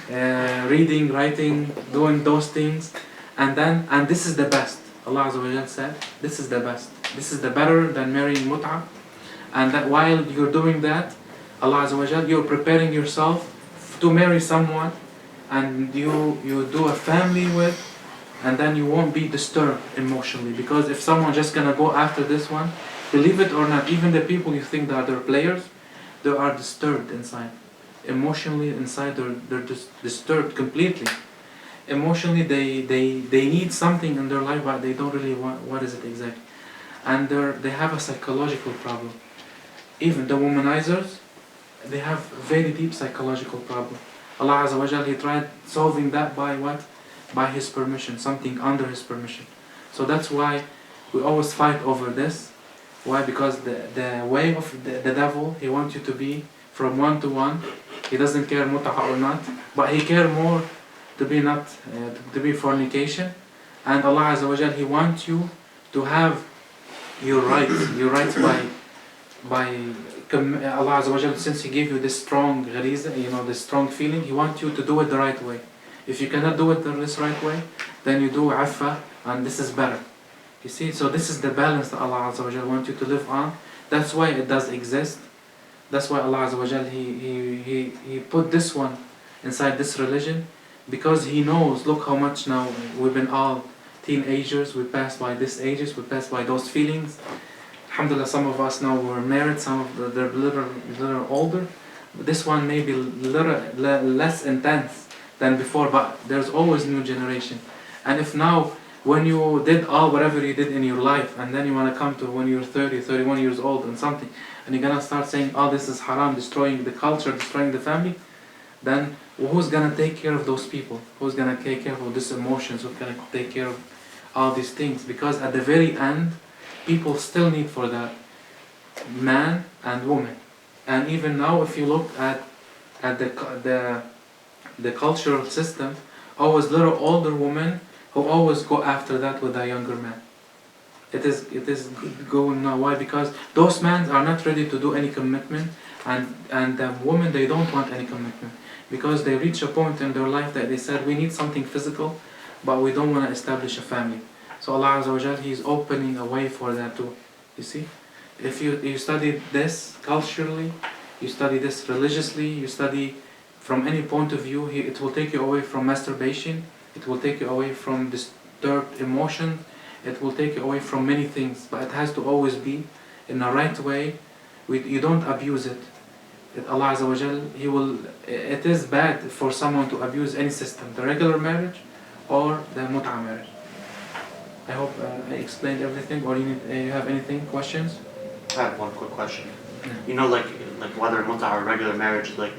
reading, writing, doing those things, and this is the best. Allah Azza wa Jal said, this is the best. This is the better than marrying mut'a, and that while you're doing that, Allah Azza wa Jal, you're preparing yourself to marry someone, and you do a family with, and then you won't be disturbed emotionally, because if someone just gonna go after this one, believe it or not, even the people you think that they're players, they are disturbed inside. Emotionally inside they're disturbed completely. Emotionally they need something in their life, but they don't really want what is it exactly. And they have a psychological problem. Even the womanizers, they have very deep psychological problem. Allah Azza wa Jal, He tried solving that by what? By His permission, something under His permission. So that's why we always fight over this. Why? Because the way of the devil, he wants you to be from one to one. He doesn't care mut'a or not, but he care more to be not to be fornication. And Allah Azza wa Jal, He wants you to have your rights by Allah Azza wa Jal, since He gave you this strong ghariza, this strong feeling, He wants you to do it the right way. If you cannot do it this right way, then you do affa, and this is better. You see, so this is the balance that Allah Azza wa Jal wants you to live on. That's why it does exist. That's why Allah Azza wa Jal, He put this one inside this religion, because He knows, look how much now we've been all teenagers, we passed by these ages, we passed by those feelings. Alhamdulillah, some of us now were married, some of they're little older. This one may be less intense than before, but there's always new generation. And if now, when you did whatever you did in your life, and then you want to come to when you're 30, 31 years old and something, and you're gonna start saying, oh, this is haram, destroying the culture, destroying the family, then who's gonna take care of those people? Who's gonna take care of these emotions? Who's gonna take care of all these things? Because at the very end, people still need for that man and woman. And even now, if you look at the cultural system, always little older women who always go after that with a younger man. It is going now. Why? Because those men are not ready to do any commitment, and the women, they don't want any commitment, because they reach a point in their life that they said, we need something physical, but we don't want to establish a family. So Allah Azza wa Jal, He's opening a way for that too. You see, if you study this culturally, you study this religiously, you study from any point of view, it will take you away from masturbation, it will take you away from disturbed emotion, it will take you away from many things, but it has to always be in the right way. You don't abuse it. Allah Azza wa Jal, it is bad for someone to abuse any system, the regular marriage or the mut'a marriage. I hope I explained everything, or you have anything, questions? I have one quick question. You know, like whether mut'a or regular marriage, like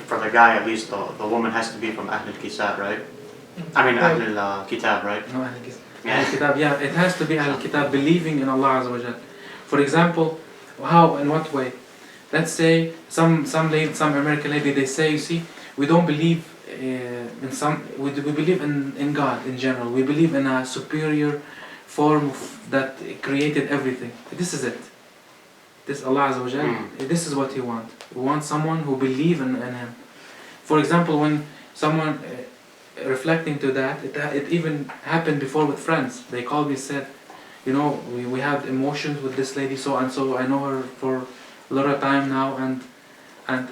for the guy at least, the woman has to be from Ahl al-Kitab, right? I mean Ahl al-Kitab, right? No, Ahl al-Kitab. Yeah, it has to be Ahl al-Kitab, believing in Allah Azza wa Jal. For example, in what way? Let's say some American lady, they say, you see, we don't believe we believe in God in general. We believe in a superior form that created everything. This is it. This Allah Azza wa Jal, this is what He wants. We want someone who believes in Him. For example, when someone reflecting to that, it even happened before with friends. They called me, said, we had emotions with this lady, so and so. I know her for a lot of time now, and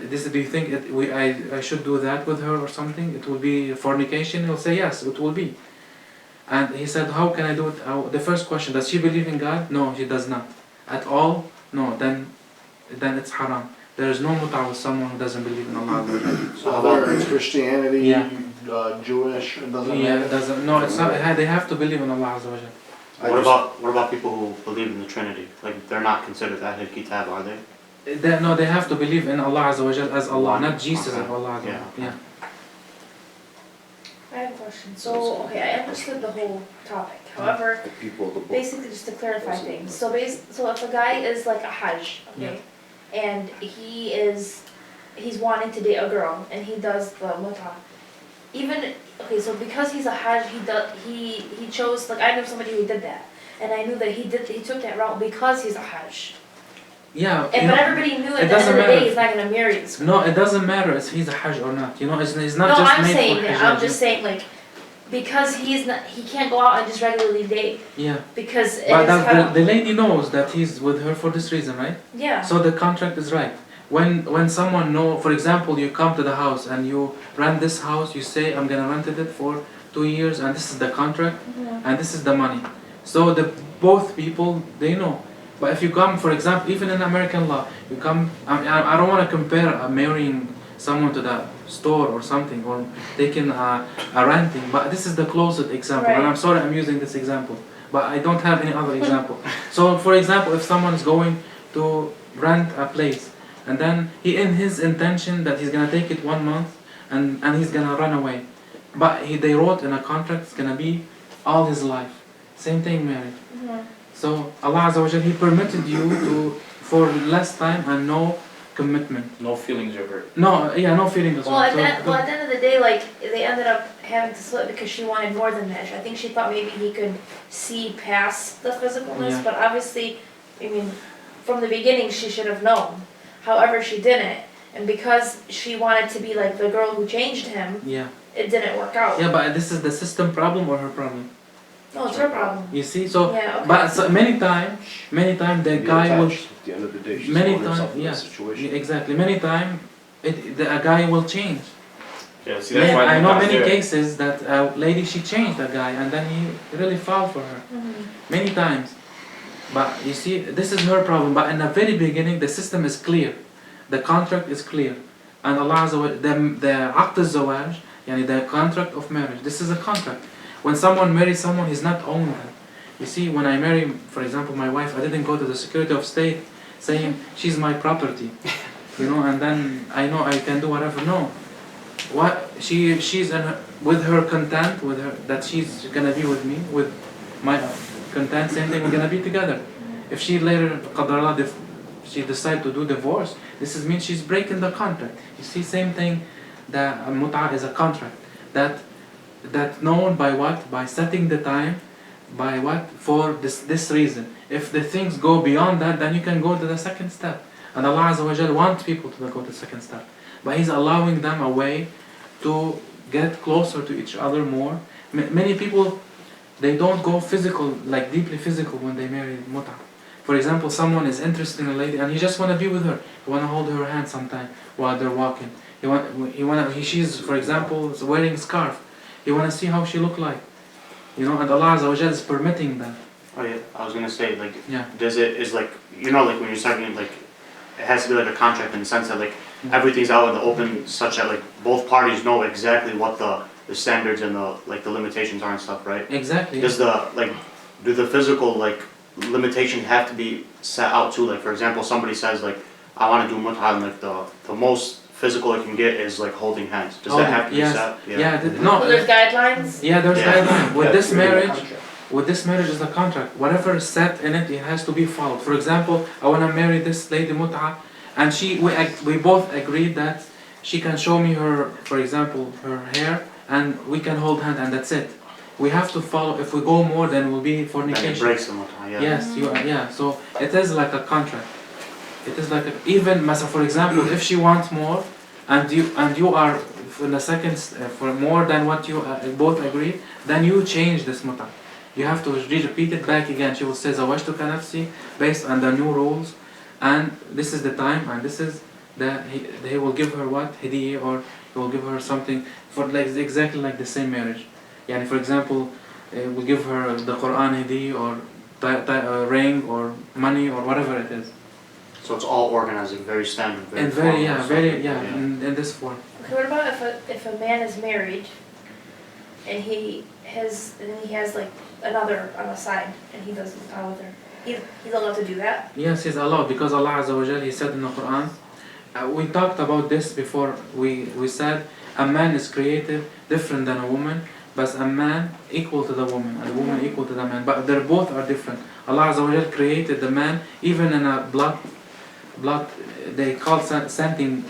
this. Do you think I should do that with her or something? It will be fornication. He'll say yes, it will be. And he said, how can I do it? The first question: does she believe in God? No, she does not at all. No, then it's haram. There is no mut'a with someone who doesn't believe in Allah. So whether it's Christianity, Yeah. Jewish, it doesn't Yeah, matter. it doesn't. No, it's not. They have to believe in Allah Azza wa Jal. What about people who believe in the Trinity? Like, they're not considered Ahl al-Kitab, are they? They have to believe in Allah Azza wa Jal as Allah, not Jesus as Allah. Yeah. I have a question. So, okay, I understood the whole topic. However, The people, the book. basically just to clarify things. So if a guy is like a Hajj, okay, and he's wanting to date a girl and he does the Motaa. Okay, so because he's a Hajj, he chose, like, I know somebody who did that. And I knew that he took that route because he's a Hajj. Yeah. But everybody knew at it the end of doesn't the day matter. he's not gonna marry this girl. No, it doesn't matter if he's a Hajj or not. You know, it's not No, just I'm made saying for that. Hajj. I'm just saying, like, because he can't go out and just regularly date Yeah. because it But is that, haram. the lady knows that he's with her for this reason, right? Yeah. So the contract is right. When someone know, for example, you come to the house and you rent this house, you say I'm gonna rent it for 2 years and this is the contract and this is the money. So the both people they know. But if you come, for example, even in American law, you come. I don't want to compare marrying someone to the store or something or taking a renting. But this is the closest example, and Right. I'm sorry I'm using this example, but I don't have any other example. So, for example, if someone is going to rent a place, and then he in his intention that he's gonna take it 1 month, and he's gonna run away, but they wrote in a contract it's gonna be all his life. Same thing, marriage. So Allah Azza wa Jal, He permitted you to for less time and no commitment. No feelings are hurt. No, yeah, no feeling as Well, well. at So the end of the day, like, they ended up having to split because she wanted more than that. I think she thought maybe he could see past the physicalness, Yeah. but obviously, I mean, from the beginning, she should have known. However, she didn't, and because she wanted to be like the girl who changed him, yeah, it didn't work out. yeah, but this is the system problem or her problem. No, it's her problem. You see, so Yeah, okay. but so many times the guy will At the end of the day, she's many throwing herself times in yeah, that situation. exactly many times a guy will change. Yeah, see, that's why I know Motaah's many there. cases that a lady she changed a guy and then he really fell for her many times. But you see, this is her problem. But in the very beginning, the system is clear, the contract is clear, and Allah Azza wa the Aqd al-Zawaj, yani the contract of marriage. This is a contract. When someone marries someone, he's not owning them. You see, when I marry, for example, my wife, I didn't go to the Secretary of State saying she's my property, you know, and then I know I can do whatever. No, what she's in her, with her content, with her that she's gonna be with me, with my content. Same thing, we're gonna be together. If she later, qadar Allah, she decide to do divorce, this is means she's breaking the contract. You see, same thing. That Mut'ah is a contract that known by what? By setting the time, by what? For this reason. If the things go beyond that, then you can go to the second step. And Allah Azza wa Jal wants people to go to the second step. But He's allowing them a way to get closer to each other more. Many people, they don't go physical, like deeply physical when they marry Mut'ah. For example, someone is interested in a lady and he just want to be with her. He want to hold her hand sometime while they're walking. She's, for example, wearing a scarf. You want to see how she look like, you know, and Allah Azza wa Jal is permitting that. Oh yeah, I was gonna say, like, Yeah. is like, you know, like when you're talking, like, it has to be like a contract in the sense that, like, everything's out in the open such that, like, both parties know exactly what the standards and the limitations are and stuff, right? Exactly. Does do the physical, like, limitations have to be set out too? Like, for example, somebody says, like, I want to do mut'ah and, like, the most physical it can get is, like, holding hands. Does that have to be yes. set? No. So there's guidelines? Yeah, there's Yeah. guidelines. With Yeah, this through the marriage, contract. with this marriage is a contract. Whatever is set in it, it has to be followed. For example, I want to marry this lady Mut'ah, and we both agreed that she can show me her, for example, her hair, and we can hold hand, and that's it. We have to follow. If we go more, then it will be Then it fornication. breaks the mut'ah, yeah. Yes, yeah. So it is like a contract. It is like even, for example, if she wants more, and you are in the second for more than what you both agree, then you change this mut'ah. You have to repeat it back again. She will say zawajtuka nafsi based on the new rules, and this is the time, and this is he will give her what hadiya, or he will give her something for like exactly like the same marriage. Yani for example, we'll give her the Quran hadiya or ring or money or whatever it is. So it's all organized, like, very standard, very And very formal, in this form. Okay, what about if a man is married and he has like another on the side and he does mut'ah with her? He's allowed to do that? Yes, he's allowed because Allah Azza wa Jal, He said in the Quran, we talked about this before, we said a man is created different than a woman, but a man equal to the woman, and a woman equal to the man. But they both are different. Allah Azza wa Jal created the man even in a blood. They call sensing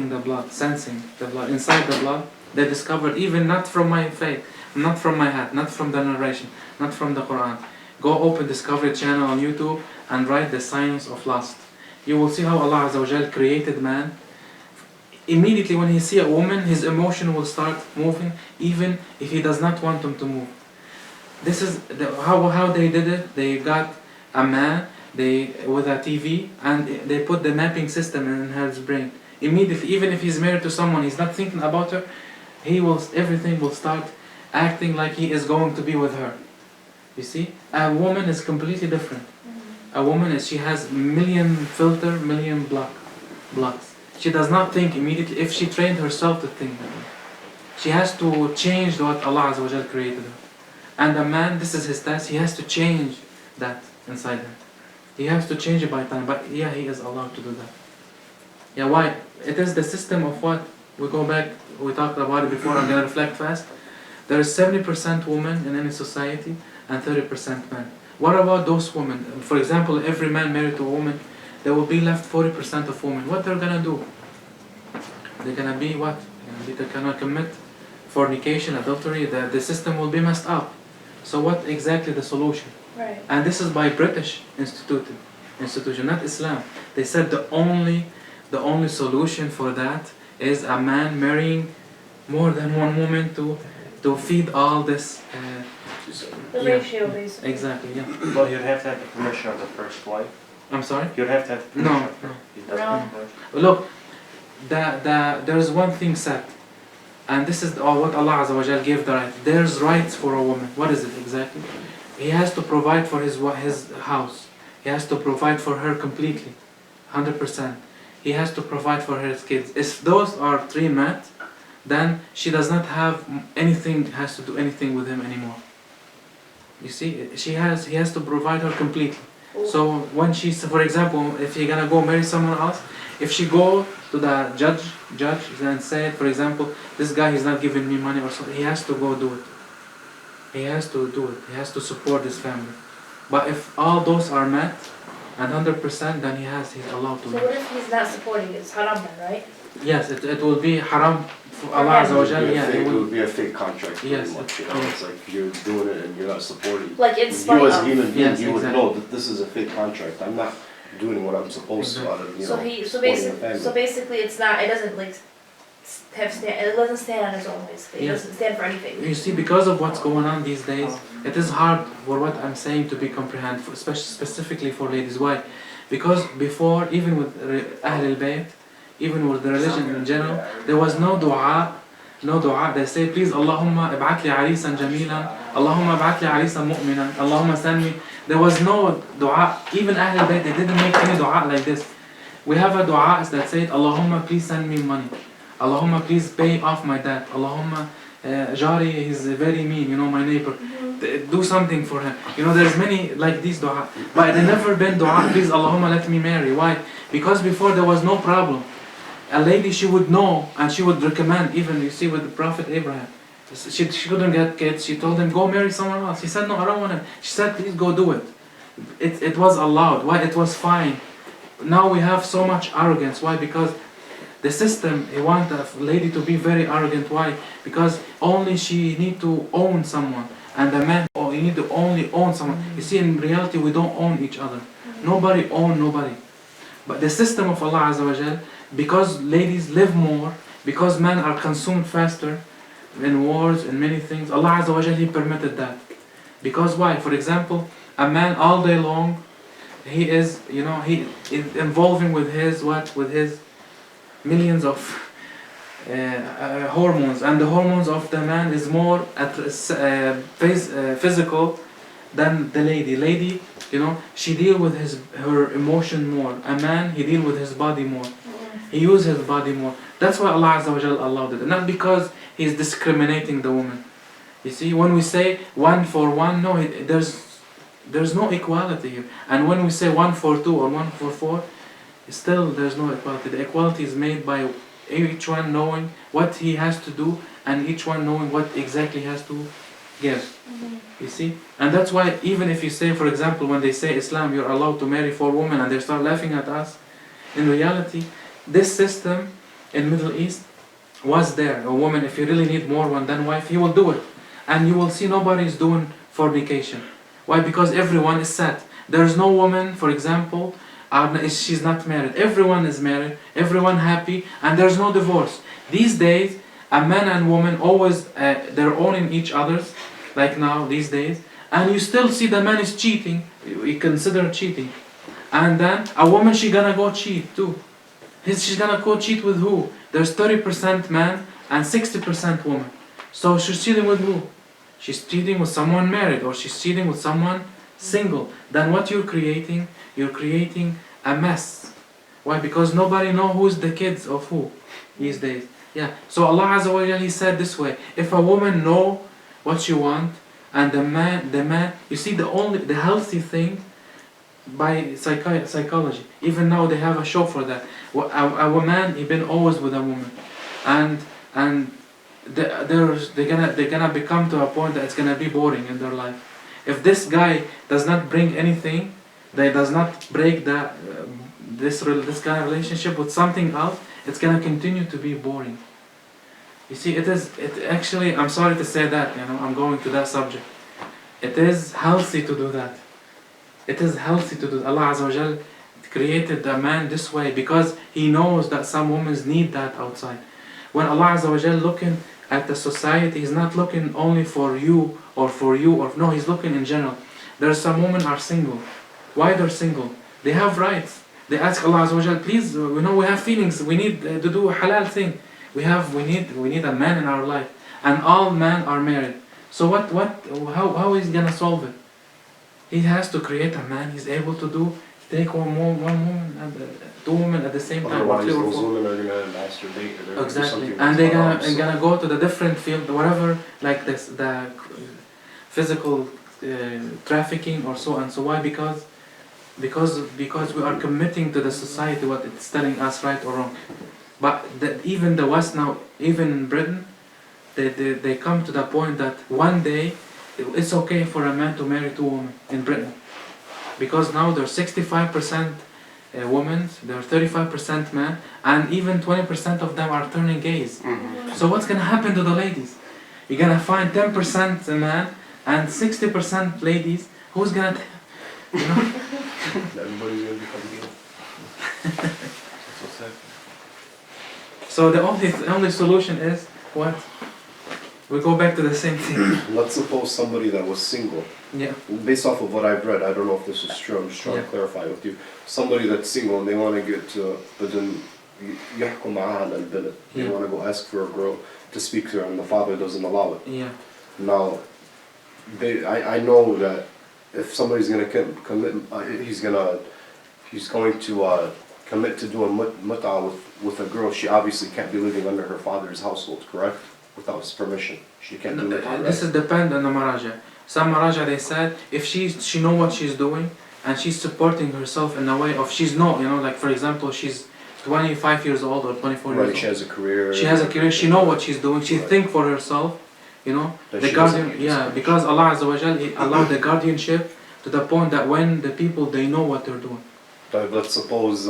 the blood, sensing the blood inside the blood. They discovered even not from my faith, not from my head, not from the narration, not from the Quran. Go open Discovery Channel on YouTube and write the science of lust. You will see how Allah Azza wa Jal created man. Immediately when he see a woman, his emotion will start moving, even if he does not want them to move. This is how they did it. They got a man with a TV and they put the mapping system in his brain. Immediately, even if he's married to someone, he's not thinking about her. Everything will start acting like he is going to be with her. You see, a woman is completely different. A woman she has million blocks. She does not think immediately. If she trained herself to think, she has to change what Allah Azza wa Jal created her. And a man, this is his task. He has to change that inside him. He has to change it by time. But yeah, he is allowed to do that. Yeah, why? It is the system of what we go back. We talked about it before. I'm gonna reflect fast. There is 70% women in any society and 30% men. What about those women? For example, every man married to a woman, there will be left 40% of women. What they're gonna do? They're gonna be what? They cannot commit fornication, adultery. The system will be messed up. So what exactly the solution? Right. And this is by British institution, not Islam. They said the only solution for that is a man marrying more than one woman to feed all this. The Yeah. ratio, basically. Exactly. Yeah. Well, you'd have to have the permission of the first wife. I'm sorry. You'd have to have the No, permission. no. He doesn't have the permission. Look, there is one thing set, and this is what Allah Azza wa Jal gave the right. There's rights for a woman. What is it exactly? He has to provide for his house. He has to provide for her completely, 100%. He has to provide for his kids. If those are three met, then she does not have has to do anything with him anymore. You see, he has to provide her completely. So when for example, if you're gonna go marry someone else, if she go to the judge and say, for example, this guy is not giving me money or something, he has to go do it. He has to do it. He has to support his family. But if all those are met, and 100%, then he's allowed to. So what if he's not supporting it? It's haram then, right? Yes, it will be haram for Allah Azza wa Jal. Yeah, It would be a fake contract pretty Yes, much, yes. It's like you're doing it and you're not supporting. Like in spite You as a of. human being, Yes, you would exactly. know that this is a fake contract. I'm not doing what I'm supposed to out of, So supporting the family. basically it's not, it doesn't like it doesn't stand on its own basically. It Yes. doesn't stand for anything. You see, because of what's going on these days, it is hard for what I'm saying to be comprehended, specifically for ladies. Why? Because before, even with Ahl al-Bayt, even with the religion in general, there was no dua. They say, please, Allahumma ib'at li arisan jamilan, Allahumma ib'at li arisan mu'minan, Allahumma send me. There was no dua. Even Ahl al-Bayt, they didn't make any dua like this. We have a dua that said, Allahumma please send me money. Allahumma please pay off my debt. Allahumma jari, he's very mean, my neighbor. Do something for him. There's many like these dua. But there never been dua, please Allahumma let me marry. Why? Because before there was no problem. A lady, she would know and she would recommend, even you see with the Prophet Abraham. She couldn't get kids. She told him, go marry someone else. He said, no, I don't want him. She said, please go do it. It was allowed. Why? It was fine. Now we have so much arrogance. Why? Because the system, they want a lady to be very arrogant. Why? Because only she need to own someone. And the man, you need to only own someone. You see, in reality, we don't own each other. Nobody own nobody. But the system of Allah Azza wa Jal, because ladies live more, because men are consumed faster in wars and many things, Allah Azza wa Jal, He permitted that. Because why? For example, a man all day long, he is involving with his millions of hormones, and the hormones of the man is more physical than the lady. Lady, she deal with her emotion more. A man, he deal with his body more. He uses his body more. That's why Allah Azza wa Jal allowed it. Not because He's discriminating the woman. You see, when we say 1 for 1, no, there's no equality here. And when we say 1 for 2 or 1 for 4, still there's no equality. The equality is made by each one knowing what he has to do, and each one knowing what exactly he has to give. You see? And that's why even if you say, for example, when they say Islam, you're allowed to marry 4 women, and they start laughing at us, in reality, this system in Middle East was there. A woman, if you really need more than wife, he will do it. And you will see nobody is doing fornication. Why? Because everyone is set. There is no woman, for example, she's not married. Everyone is married, everyone happy, and there's no divorce. These days, a man and woman always, they're owning each other's, like now, these days, and you still see the man is cheating, we consider cheating. And then a woman, she gonna go cheat too. She's gonna go cheat with who? There's 30% man and 60% woman. So she's cheating with who? She's cheating with someone married, or she's cheating with someone single. Then what you're creating a mess. Why? Because nobody know who's the kids of who these days. Yeah. So Allah Azza wa Jalla, He said this way: if a woman know what she want, and the man, you see, the healthy thing by psychology. Even now they have a show for that. A man, he been always with a woman, and they're gonna become to a point that it's gonna be boring in their life. If this guy does not bring anything, they does not break this kind of relationship with something else, it's gonna continue to be boring. You see, it actually, I'm sorry to say that, I'm going to that subject. It is healthy to do that. It is healthy to do. Allah Azza wa Jal created the man this way because He knows that some women need that outside. When Allah Azza wa Jal looking at the society, He's not looking only for you, or no, He's looking in general. There are some women are single. Why they're single? They have rights. They ask Allah Azza wa Jal, please, we have feelings, we need to do a halal thing. We need a man in our life, and all men are married. So how is he gonna solve it? He has to create a man. He's able to take one woman and 2 women at the same time. Otherwise, those women are gonna masturbate, or they're gonna do Exactly, something and that's they're haram, so- gonna go to the different field, whatever, like this, the physical trafficking or so and so. Why? Because we are committing to the society what it's telling us, right or wrong. But even the West now, even in Britain, they come to the point that one day it's okay for a man to marry 2 women in Britain, because now there's 65% women, there are 35% men, and even 20% of them are turning gays. So what's gonna happen to the ladies? You're gonna find 10% man and 60% ladies. Who's gonna, Everybody's gonna become gay. So the only solution is what? We go back to the same thing. Let's suppose somebody that was single. Yeah. Based off of what I've read, I don't know if this is true, I'm just trying to clarify with you. Somebody that's single and they want to get to, but then يحكوا معاها على البلد. They Yeah. want to go ask for a girl to speak to her, and the father doesn't allow it. Yeah. Now, I know that if somebody's gonna commit, he's going to commit to doing Motaa with a girl. She obviously can't be living under her father's household, correct? Without his permission, she can't do Motaa. This is depend on the maraja. Some maraja, they said if she know what she's doing and she's supporting herself in a way of like for example, she's 25 years old or 24 years Right, old. she has a career. She has a career. She know what she's doing. She Right. think for herself. That The she guardian. doesn't need Yeah, this because Allah Azza wa Jal, He allowed the guardianship to the point that when the people, they know what they're doing. But let's suppose.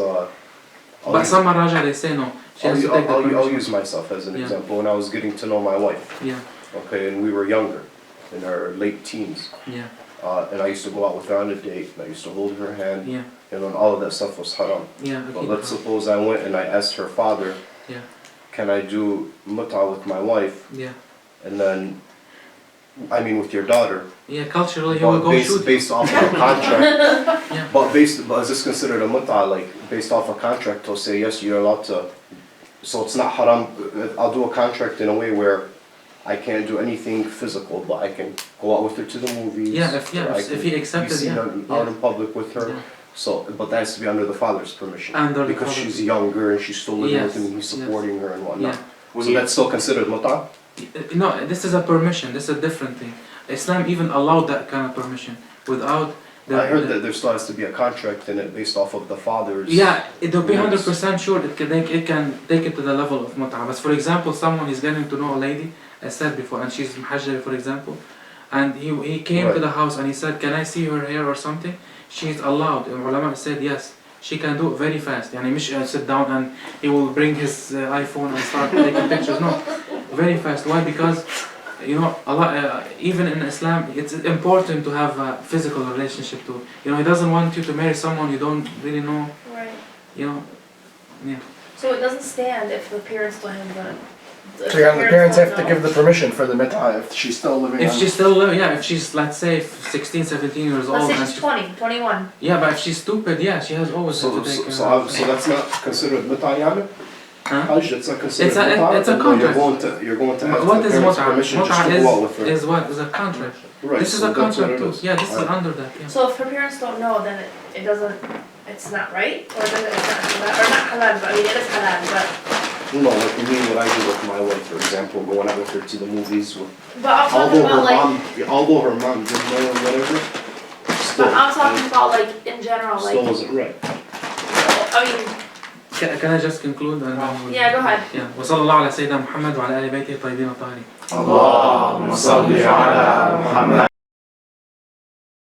But some maraja, they say no. She has to take the I'll permission. use myself as an Yeah. example. When I was getting to know my wife, Yeah, okay, and we were younger, in our late teens, yeah, and I used to go out with her on a date, and I used to hold her hand, yeah, and all of that stuff was haram. yeah. But let's suppose I went and I asked her father, Yeah, can I do Motaa with my wife, yeah, and then, I mean with your daughter, yeah. Culturally, he will but go shoot. based off our contract, Yeah. but is this considered a Motaa, like, based off a contract, to say, yes, you're allowed to, so it's not haram, I'll do a contract in a way where I can't do anything physical, but I can go out with her to the movies. Yeah, or I if can he accepted, be seen yeah. out in public with her. Yeah. So, but that has to be under the father's permission. Under the Because father's- she's younger and she's still living with Yes, him and he's yes. supporting her and whatnot. Yeah. So that's still considered Motaa? No, this is a permission. This is a different thing. Islam even allowed that kind of permission without I heard that there still has to be a contract in it based off of the father's. Yeah, it'll be Yes. 100% sure it can take it to the level of mut'a. But for example, someone is getting to know a lady, I said before, and she's muhajjari, for example, and he came to Right. the house and he said, can I see her hair or something? She's allowed. And ulama said yes. She can do it very fast. يعني مش sit down and he will bring his iPhone and start taking pictures. No, very fast. Why? Because you know, Allah, even in Islam, it's important to have a physical relationship too. You know, he doesn't want you to marry someone you don't really know. Right. You know, yeah. So it doesn't stand if the parents don't have the. if So yeah, the parents don't have to know. give the permission for the mitah if she's still living If on. she's still, yeah, if she's, let's say, 16, 17 years old. Let's say and she's she- 20, 21. yeah, but if she's stupid, yeah, she has always So, had to so, take so, so that's not considered mut'a yani? Huh? Hajj, it's not considered It's a- mut'a? it's a No, contract. You're going to ask What the is parents' mut'a? permission just to Mut'a go out with her. is what? Is a contract. Right, This is so a that's what contract it too. is. Yeah, this is Alright. under that, yeah. So if her parents don't know, then it doesn't, it's not right? Or does it, it's not halal, or not halal, but I mean, it is halal, but. No, like me, what I do with my wife, for example, going out with her to the movies. But I'm talking about like, Although her mom did know or whatever, still, but I'm talking about like in general, still like, wasn't right. I mean, Can I just conclude? And then we'll- yeah, go ahead. Yeah. وصلى الله على سيدنا محمد وعلى آل بيته الطيبين الطاهرين. اللهم صل على محمد